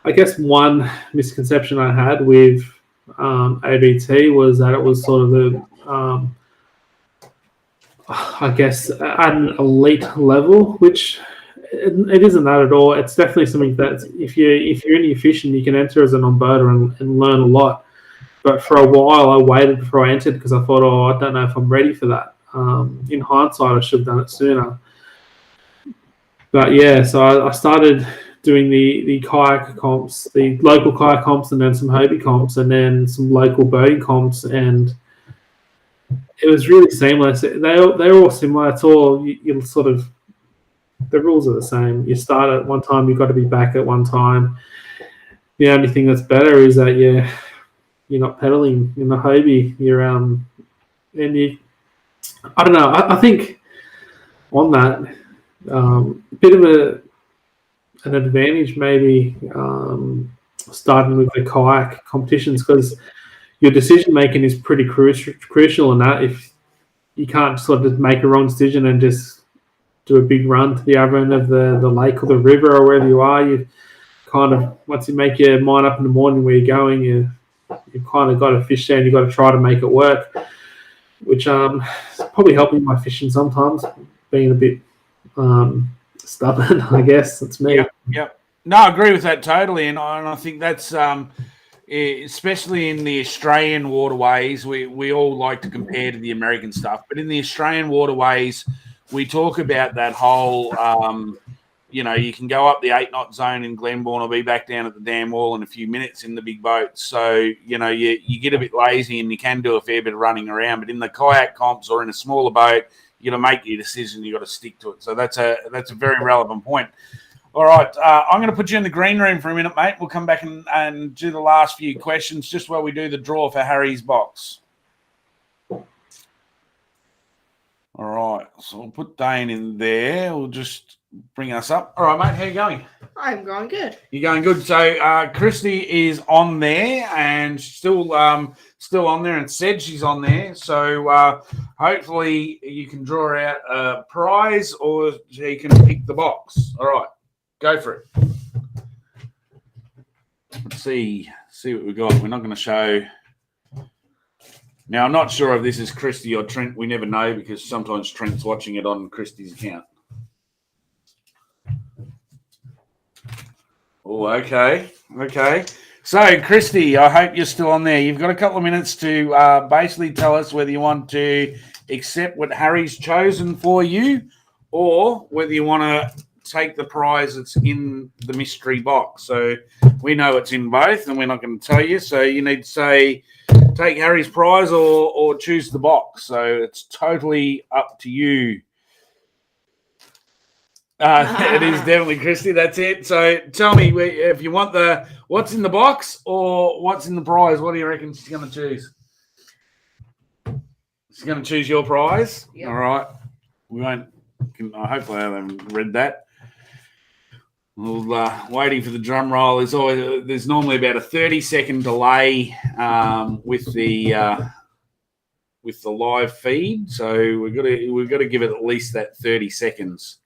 I guess one misconception I had with ABT was that it was sort of the, I guess, at an elite level, which it isn't that at all. It's definitely something that if you're into fishing, you can enter as a non-boater and learn a lot. But for a while, I waited before I entered because I thought, I don't know if I'm ready for that. In hindsight, I should have done it sooner. But yeah, so I started doing the kayak comps, the local kayak comps, and then some Hobie comps, and then some local boating comps, and it was really seamless. They're all similar. It's all you sort of. The rules are the same. You start at one time, you've got to be back at one time. The only thing that's better is that you're not pedaling in the Hobie. I don't know. I think on that, a bit of an advantage maybe starting with the kayak competitions because your decision making is pretty crucial in that. If you can't sort of make a wrong decision and just do a big run to the other end of the lake or the river or wherever you are, you kind of, once you make your mind up in the morning where you're going, you've kind of got to fish there and you've got to try to make it work, which is probably helping my fishing sometimes, being a bit stubborn, I guess. That's me. Yep. No, I agree with that totally, and I think that's especially in the Australian waterways, we all like to compare to the American stuff, but in the Australian waterways, we talk about that whole, you can go up the 8-knot zone in Glenbourne or be back down at the dam wall in a few minutes in the big boats. So, you get a bit lazy and you can do a fair bit of running around. But in the kayak comps or in a smaller boat, you got to make your decision. You got to stick to it. So that's a very relevant point. All right, I'm going to put you in the green room for a minute, mate. We'll come back and do the last few questions just while we do the draw for Harry's box. All right. So we'll put Dane in there. We'll just bring us up. All right, mate. How you going? I'm going good. You're going good. So Christy is on there and still on there, and said she's on there. So hopefully you can draw out a prize, or she can pick the box. All right, go for it. Let's see what we've got. We're not going to show. Now, I'm not sure if this is Christy or Trent. We never know, because sometimes Trent's watching it on Christy's account. Oh, okay. So, Christy, I hope you're still on there. You've got a couple of minutes to basically tell us whether you want to accept what Harry's chosen for you, or whether you want to take the prize that's in the mystery box. So we know it's in both, and we're not going to tell you. So you need to say, take Harry's prize or choose the box. So it's totally up to you. It is definitely Christy. That's it. So tell me if you want what's in the box or what's in the prize. What do you reckon she's going to choose? She's going to choose your prize. Yep. All right. We won't. Hopefully, I haven't read that. Well, waiting for the drum roll. There's normally about a 30-second delay with the live feed. So we've got to give it at least that 30 seconds.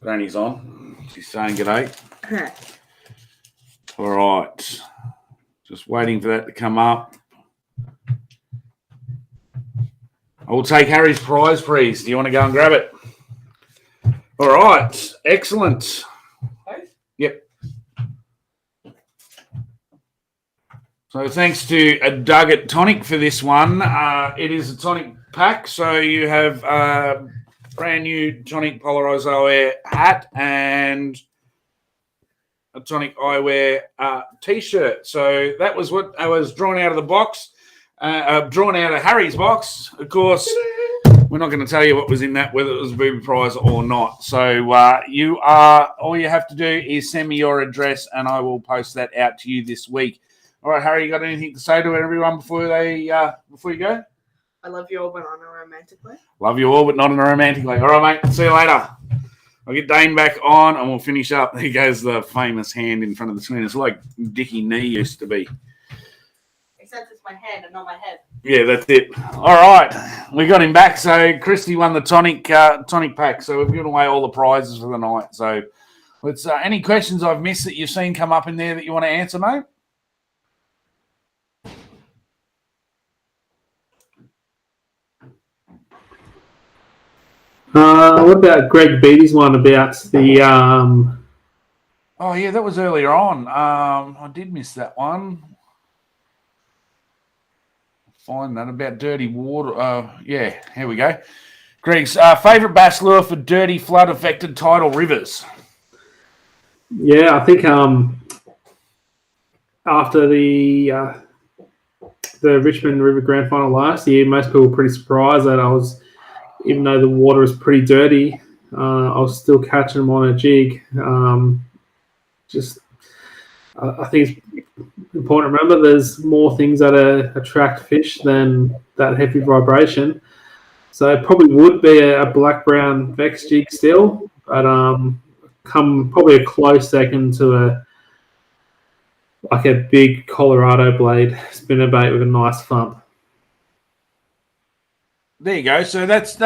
Granny's on. She's saying good day. All right. Just waiting for that to come up. I will take Harry's prize, please. Do you want to go and grab it? All right. Excellent. Yep. So thanks to Doug at Tonic for this one. It is a tonic pack. So you have brand new Tonic Polarized Eyewear hat and a Tonic Eyewear T-shirt. So that was what I was drawn out of the box, drawn out of Harry's box. Of course, we're not going to tell you what was in that, whether it was a booby prize or not. So all you have to do is send me your address, and I will post that out to you this week. All right, Harry, you got anything to say to everyone before you go? I love you all, but not in a romantic way. Love you all, but not in a romantic way. All right, mate. See you later. I'll get Dane back on, and we'll finish up. There goes the famous hand in front of the screen. It's like Dickie Knee used to be. Except it's my hand and not my head. Yeah, that's it. All right. We got him back. So Christy won the tonic pack. So we've given away all the prizes for the night. So let's any questions I've missed that you've seen come up in there that you want to answer, mate? What about Greg Beatty's one about the Oh yeah, that was earlier on. I did miss that one. Find that about dirty water. Yeah, here we go. Greg's favourite bass lure for dirty flood affected tidal rivers. Yeah, I think after the Richmond River Grand Final last year, most people were pretty surprised that even though the water was pretty dirty, I was still catching them on a jig. I think it's important to remember there's more things that attract fish than that heavy vibration. So it probably would be a black-brown Vex jig still, but come probably a close second to a big Colorado blade spinnerbait with a nice thump. There you go. So that's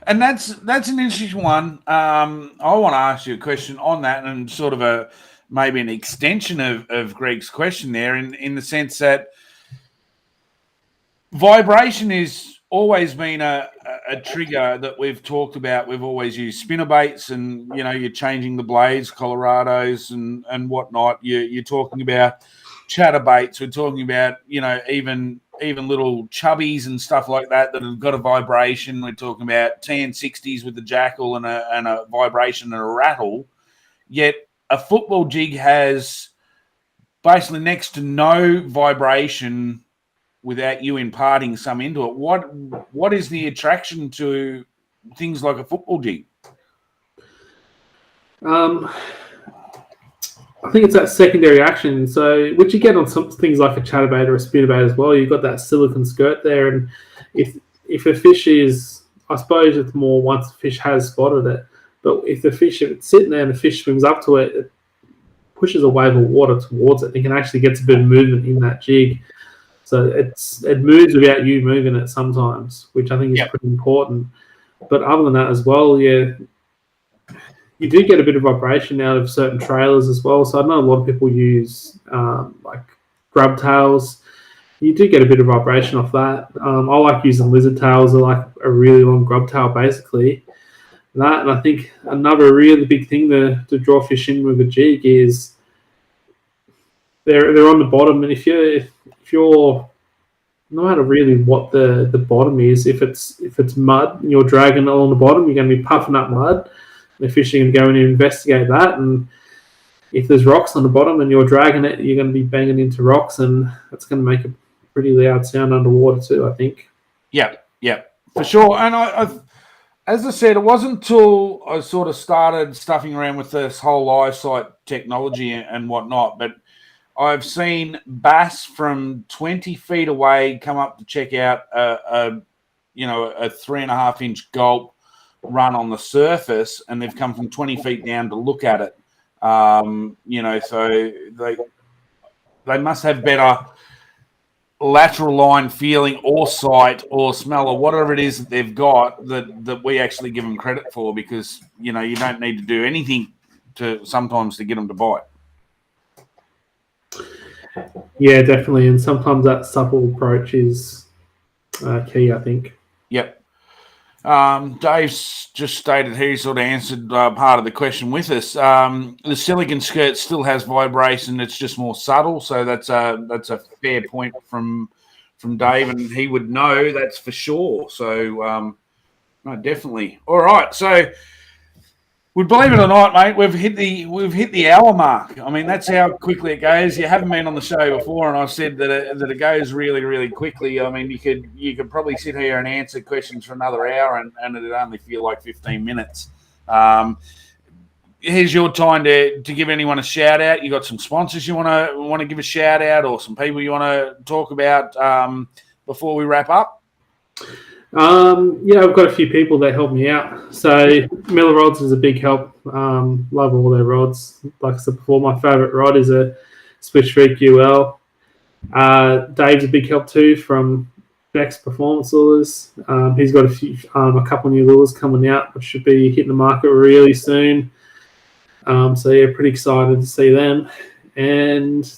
an interesting one. I want to ask you a question on that, and sort of maybe an extension of Greg's question there, in the sense that vibration has always been a trigger that we've talked about. We've always used spinnerbaits, and you're changing the blades, Colorados and whatnot. You're talking about chatterbaits. We're talking about even little chubbies and stuff like that have got a vibration. We're talking about TN60s with the jackal and a vibration and a rattle. Yet a football jig has basically next to no vibration without you imparting some into it. What is the attraction to things like a football jig? I think it's that secondary action. So, which you get on some things like a chatterbait or a spinnerbait as well. You've got that silicon skirt there, and if a fish is, I suppose it's more once the fish has spotted it. But if if it's sitting there and the fish swims up to it, it pushes a wave of water towards it. It can actually get a bit of movement in that jig. So it moves without you moving it sometimes, which I think is pretty important. But other than that as well, yeah, you do get a bit of vibration out of certain trailers as well. So I know a lot of people use like grub tails. You do get a bit of vibration off that. I like using lizard tails. They're like a really long grub tail, basically. That, and I think another really big thing to draw fish in with a jig is they're on the bottom, and if you're no matter really what the bottom is, if it's mud and you're dragging it along the bottom, you're going to be puffing up mud. The fish are going to go in and investigate that, and if there's rocks on the bottom and you're dragging it, you're going to be banging into rocks, and that's going to make a pretty loud sound underwater too, I think. Yeah, for sure. And I've, as I said, it wasn't until I sort of started stuffing around with this whole eyesight technology and whatnot, but I've seen bass from 20 feet away come up to check out a 3.5-inch gulp run on the surface, and they've come from 20 feet down to look at it. So they must have better lateral line feeling or sight or smell or whatever it is that they've got that we actually give them credit for, because you don't need to do anything sometimes to get them to bite. Yeah, definitely, and sometimes that supple approach is key, I think. Yep. Dave's just stated he sort of answered part of the question with us. The silicon skirt still has vibration; it's just more subtle. So that's a fair point from Dave, and he would know, that's for sure. So no, definitely. All right, so. Believe it or not, mate, we've hit the hour mark. I mean, that's how quickly it goes. You haven't been on the show before, and I've said that it goes really, really quickly. I mean, you could probably sit here and answer questions for another hour, and it'd only feel like 15 minutes. Here's your time to give anyone a shout out. You got some sponsors you want to give a shout out, or some people you want to talk about before we wrap up? I've got a few people that help me out. So Miller Rods is a big help. Love all their rods. Like I said before, my favourite rod is a Switch Freak UL. Dave's a big help too from Beck's Performance Lures. He's got a couple new lures coming out, which should be hitting the market really soon. Pretty excited to see them. And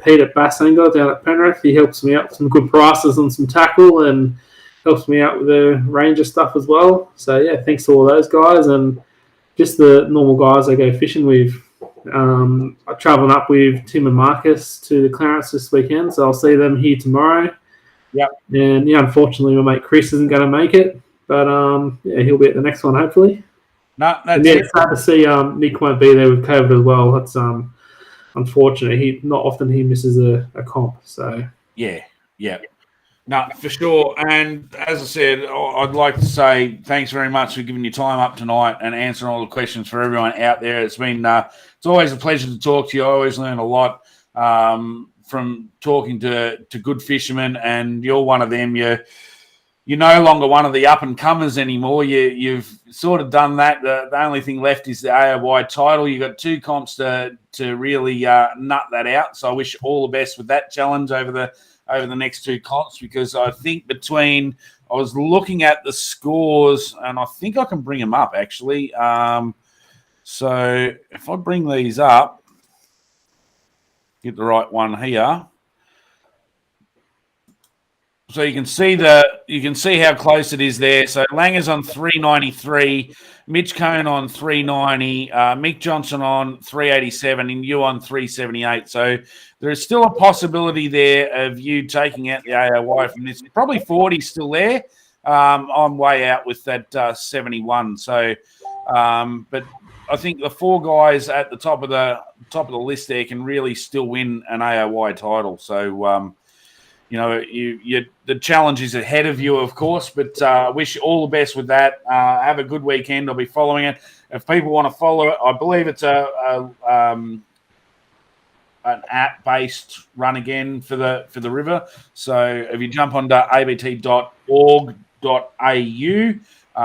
Pete at Bass Angler down at Penrith, he helps me out with some good prices on some tackle and helps me out with the Ranger stuff as well. So, thanks to all those guys, and just the normal guys I go fishing with. I'm travelling up with Tim and Marcus to the Clarence this weekend, so I'll see them here tomorrow. Yep. And, unfortunately, my mate Chris isn't going to make it, but, he'll be at the next one, hopefully. No, that's it. It's sad to see Nick won't be there with COVID as well. That's unfortunate. Not often he misses a comp, so. Yeah. No, for sure. And as I said, I'd like to say thanks very much for giving your time up tonight and answering all the questions for everyone out there. It's been it's always a pleasure to talk to you. I always learn a lot from talking to good fishermen, and you're one of them. You're no longer one of the up and comers anymore. You've sort of done that. The only thing left is the AOY title. You've got 2 comps to really nut that out. So I wish all the best with that challenge over the next 2 comps, because I think I was looking at the scores, and I think I can bring them up actually. So if I bring these up, get the right one here. So you can see how close it is there. So Langer's on 393, Mitch Cone on 390, Mick Johnson on 387, and you on 378. So there is still a possibility there of you taking out the AOY from this. Probably 40 still there. I'm way out with that 71. So, but I think the 4 guys at the top of the list there can really still win an AOY title. So. The challenge is ahead of you, of course, but wish you all the best with that. Have a good weekend. I'll be following it. If people want to follow it, I believe it's an app-based run again for the river. So if you jump onto abt.org.au,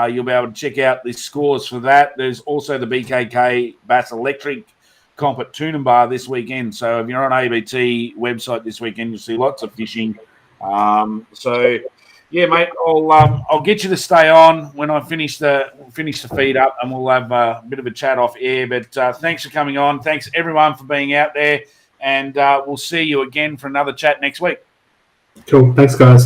you'll be able to check out the scores for that. There's also the BKK Bass Electric comp at Toonambar this weekend. So if you're on ABT website this weekend, you'll see lots of fishing. So yeah, mate, I'll get you to stay on when I finish the feed up, and we'll have a bit of a chat off air. But thanks for coming on. Thanks everyone for being out there, and we'll see you again for another chat next week. Cool. Thanks, guys.